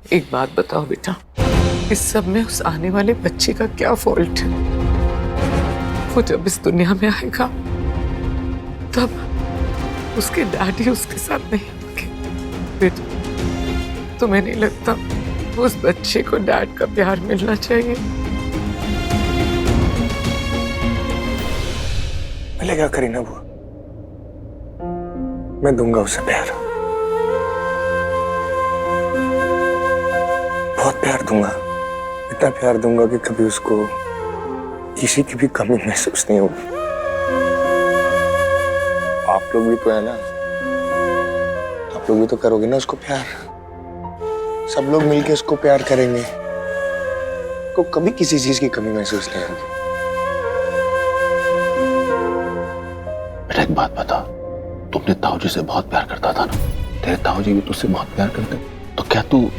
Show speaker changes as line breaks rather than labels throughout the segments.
एक बात बताओ बेटा, इस सब में उस आने वाले बच्चे का क्या फॉल्ट है? वो जब इस दुनिया में आएगा तब उसके डैडी उसके साथ नहीं होंगे। बेटा, तुम्हें नहीं लगता उस बच्चे को डैड का प्यार मिलना चाहिए?
मिलेगा करीना बुआ, मैं दूंगा उसे प्यार, बहुत प्यार दूंगा, इतना प्यार दूंगा कि कभी उसको किसी की भी कमी महसूस नहीं होगी। आप लोग भी तो है ना, आप लोग भी तो करोगे ना उसको प्यार। सब लोग मिलके उसको प्यार करेंगे, को कभी किसी चीज की कमी महसूस नहीं होगी।
बेटा एक बात बता, तुमने ताऊजी से बहुत प्यार करता था ना? तेरे ताऊजी भी तुझसे बहुत प्यार करते, तो क्या तू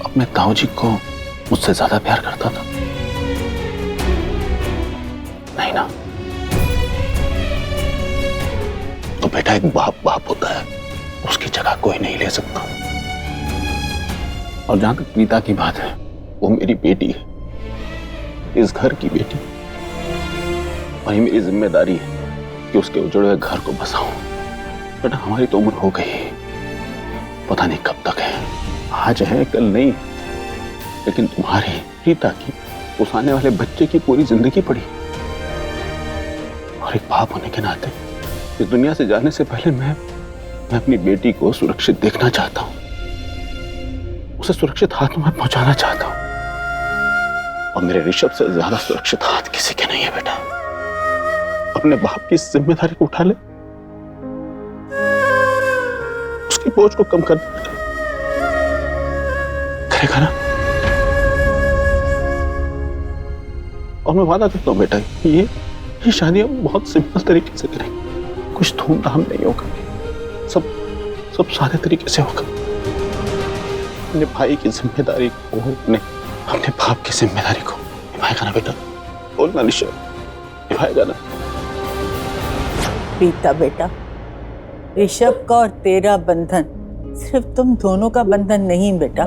अपने ताऊजी को मुझसे ज्यादा प्यार करता था? नहीं ना? तो बेटा एक बाप बाप होता है, उसकी जगह कोई नहीं ले सकता। और जहां तक प्रीता की बात है, वो मेरी बेटी है, इस घर की बेटी, और ये मेरी जिम्मेदारी है कि उसके उजड़े हुए घर को बसाऊं। बेटा हमारी तो उम्र हो गई, पता नहीं कब तक है, आज है कल नहीं, लेकिन तुम्हारी प्रीता की उस आने वाले बच्चे की पूरी जिंदगी पड़ी। और एक बाप होने के नाते इस दुनिया से जाने से पहले मैं अपनी बेटी को सुरक्षित देखना चाहता हूं, उसे सुरक्षित हाथों में पहुंचाना चाहता हूं। और मेरे ऋषभ से ज्यादा सुरक्षित हाथ किसी के नहीं है बेटा। अपने बाप की जिम्मेदारी को उठा ले, उसकी बोझ को कम कर करेगा ना? और मैं वादा करता हूं बेटा, ये शादी हम बहुत सिंपल तरीके से करेंगे, कुछ धूमधाम नहीं होगा, सब सादे तरीके से होगा। अपने भाई की जिम्मेदारी को, अपने बाप की जिम्मेदारी को निभाएगा ना बेटा? बोलना ऋषभ, निभाएगा ना?
प्रीता बेटा, ऋषभ का और तेरा बंधन सिर्फ तुम दोनों का बंधन नहीं बेटा,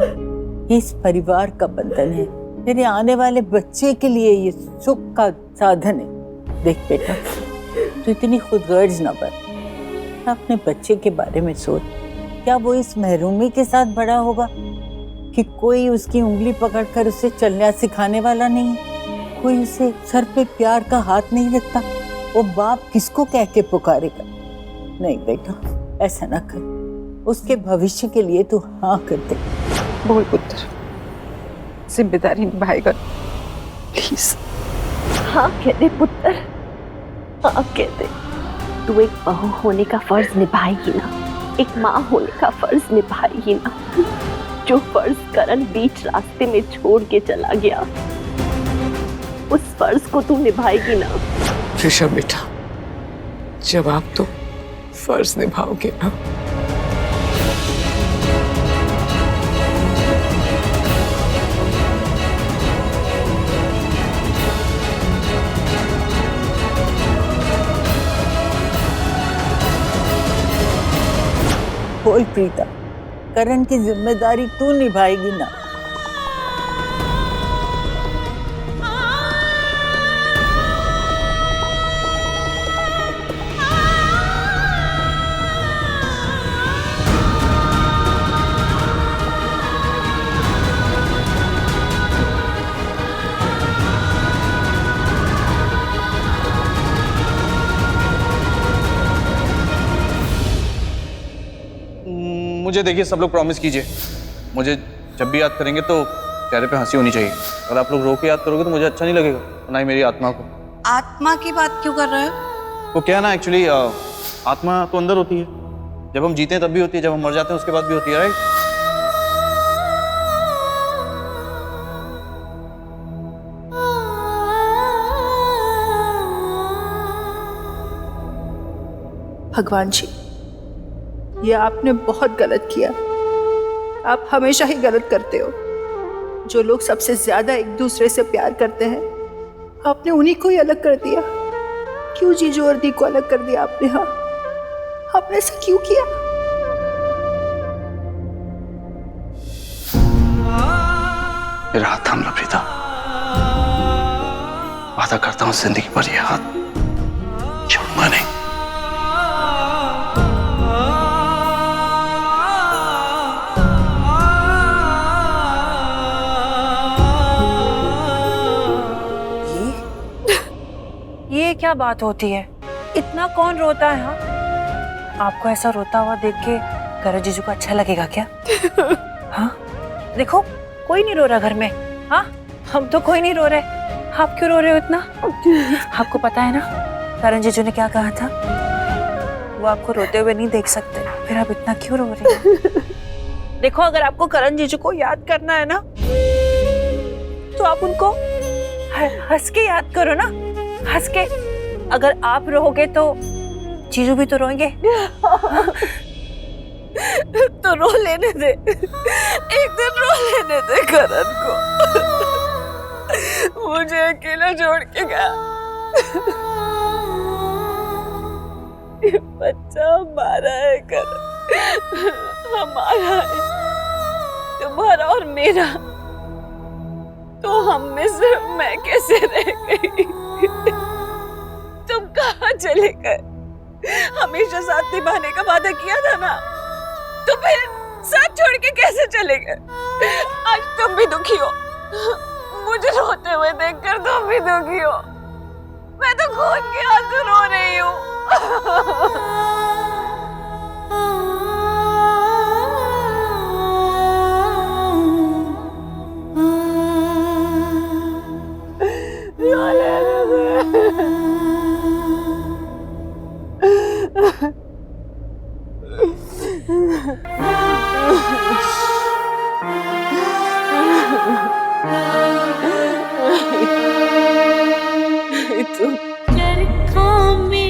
ये इस परिवार का बंधन है। तेरे आने वाले बच्चे के लिए ये सुख का साधन है। देख बेटा, तू इतनी खुदगर्ज ना बन, अपने बच्चे के बारे में सोच। क्या वो इस महरूमी के साथ बड़ा होगा कि कोई उसकी उंगली पकड़कर उसे चलना सिखाने वाला नहीं है? कोई उसे सर पे प्यार का हाथ नहीं रखता? वो बाप किसको कह के पुकारेगा? नहीं बेटा, ऐसा ना कर, उसके भविष्य के लिए तू हाँ कर दे।
बोल पुत्र, जिम्मेदारी निभाएगा प्लीज?
हाँ कह दे पुत्र, हाँ कह दे। तू एक बहू होने का फर्ज निभाएगी ना, एक माँ होने का फर्ज निभाएगी ना? जो फर्ज करण बीच रास्ते में छोड़ के चला गया, उस फर्ज को तू निभाएगी ना?
ऋषभ बेटा, जब आप तो फर्ज निभाओगे ना।
बोल प्रीता, करण की जिम्मेदारी तू निभाएगी ना?
मुझे देखिए, सब लोग प्रॉमिस कीजिए, मुझे जब भी याद करेंगे तो चेहरे पे हंसी होनी चाहिए। अगर आप लोग रो के याद करोगे तो मुझे अच्छा नहीं लगेगा, ना ही मेरी आत्मा को।
आत्मा की बात क्यों कर रहे हो?
वो क्या है ना, एक्चुअली आत्मा तो अंदर होती है, जब हम जीते हैं तब भी होती है, जब हम मर जाते हैं उसके बाद भी होती है, राइट?
भगवान जी, ये आपने बहुत गलत किया। आप हमेशा ही गलत करते हो। जो लोग सबसे ज्यादा एक दूसरे से प्यार करते हैं, आपने उन्हीं को ही अलग कर दिया। क्यों जीजू और दी को अलग कर दिया आपने? हाँ, आपने ऐसा क्यों किया?
मेरा हाथ थाम लो प्रीता। वादा करता हूँ जिंदगी भर ये हाथ छोड़ूंगा नहीं।
ये क्या बात होती है? इतना कौन रोता है? हाँ, आपको ऐसा रोता हुआ देख के करण जीजू को अच्छा लगेगा क्या? हाँ, देखो कोई नहीं रो रहा घर में। हाँ, हम तो कोई नहीं रो रहे। आप क्यों रो रहे हो इतना? आपको पता है ना करण जीजू ने क्या कहा था? वो आपको रोते हुए नहीं देख सकते, फिर आप इतना क्यों रो रहे हो? देखो, अगर आपको करण जीजू को याद करना है ना, तो आप उनको हंस के याद करो ना, हंस के। अगर आप रोओगे तो जीजू भी तो रोएंगे। तो रो लेने दे, एक दिन रो लेने दे करण को। मुझे अकेला छोड़ के गया। ये बच्चा हमारा है करण, हमारा है। तुम्हारा और मेरा। तो हम में सिर्फ मैं कैसे रह गई? तुम कहाँ चले गए? हमेशा साथ निभाने का वादा किया था ना, तो फिर साथ छोड़ के कैसे चले गए? आज तुम भी दुखी हो, मुझे रोते हुए देखकर तुम भी दुखी हो। मैं तो खून के आंसू रो रही हूँ।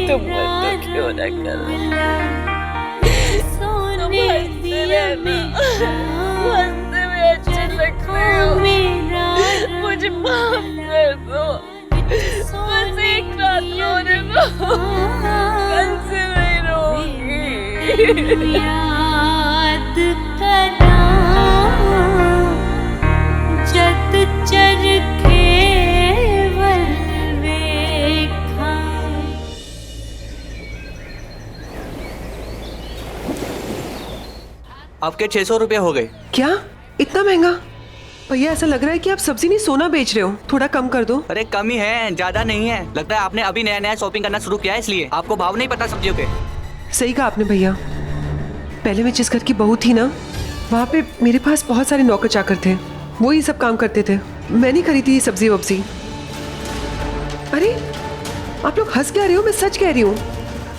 तुम मत दुखी होना करो। तुम हंसते रहना, हंसते हुए अच्छे लगते हो। मुझे माफ कर दो, बस एक रात रोने दो, कल से नहीं रोऊंगी। याद करा जत चरखे
आपके 600 रुपये हो गए।
क्या इतना महंगा? भैया ऐसा लग रहा है कि आप सब्जी नहीं सोना बेच रहे हो, थोड़ा कम कर दो।
अरे कम ही है, ज्यादा नहीं है। लगता है आपने अभी नया नया शॉपिंग करना शुरू किया है, इसलिए आपको भाव नहीं पता सब्जियों के।
सही कहा आपने भैया। पहले मैं जिस घर की बहू थी ना, वहाँ पे मेरे पास बहुत सारे नौकर चाकर थे, वो ही सब काम करते थे। मैं नहीं खरीदी सब्जी वब्जी। अरे आप लोग हंस क्या रहे हो? मैं सच कह रही हूँ,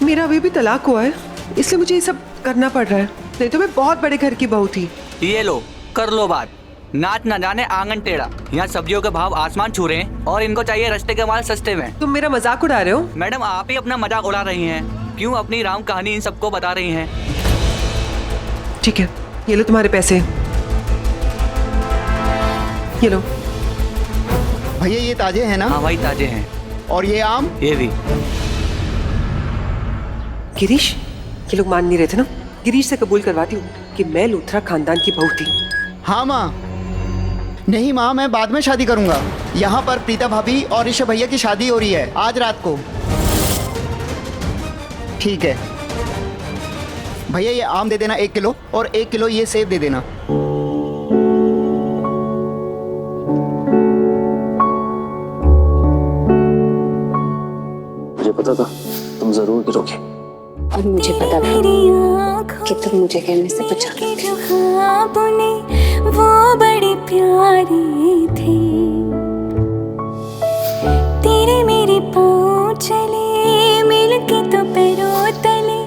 मेरा अभी भी तलाक हुआ है, इसलिए मुझे ये सब करना पड़ रहा है। नहीं तो मैं बहुत बड़े घर की बहू थी।
ये लो, कर लो बात। नाच न जाने आंगन टेढ़ा। यहाँ सब्जियों के भाव आसमान छू रहे हैं और इनको चाहिए रास्ते के माल सस्ते में।
तुम मेरा मजाक उड़ा रहे हो?
मैडम, आप ही अपना मजाक उड़ा रही हैं। क्यों अपनी राम कहानी इन सबको बता रही हैं?
ठीक है, ये लो तुम्हारे पैसे। ये लो।
भैया ये ताजे हैं ना?
हाँ भाई, ताजे हैं।
और ये आम?
ये भी।
गिरीश, ये लोग मान नहीं रहे थे ना, गिरीश से कबूल करवाती हूँ कि मैं लूथरा खानदान की बहू थी।
हाँ माँ। नहीं माँ, मैं बाद में शादी करूंगा। यहाँ पर प्रीता भाभी और ऋषभ भैया की शादी हो रही है आज रात को। ठीक है भैया, ये आम दे देना 1 किलो, और 1 किलो ये सेब दे देना।
मुझे पता था तुम जरूर गिरोगे,
और मुझे पता था कि तुम मुझे कहने से बचा लोगे। वो बड़ी प्यारी थी, तेरे मेरे पाँव चले मिलके तो पैरों तले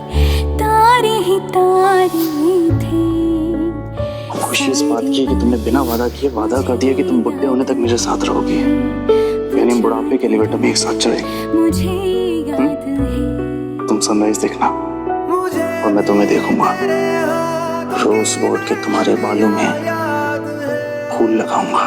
तारे ही तारे थे।
खुशी इस बात की कि तुमने बिना वादा किए वादा कर दिया कि तुम बुढ़े होने तक मेरे साथ रहोगी, यानी बुढ़ापे के लिए बेटा भी एक साथ चलेंगे।
मुझे याद है
तुम सनराइज देखना और मैं तुम्हें देखूंगा। रोज बोर्ड के तुम्हारे बालों में फूल लगाऊंगा।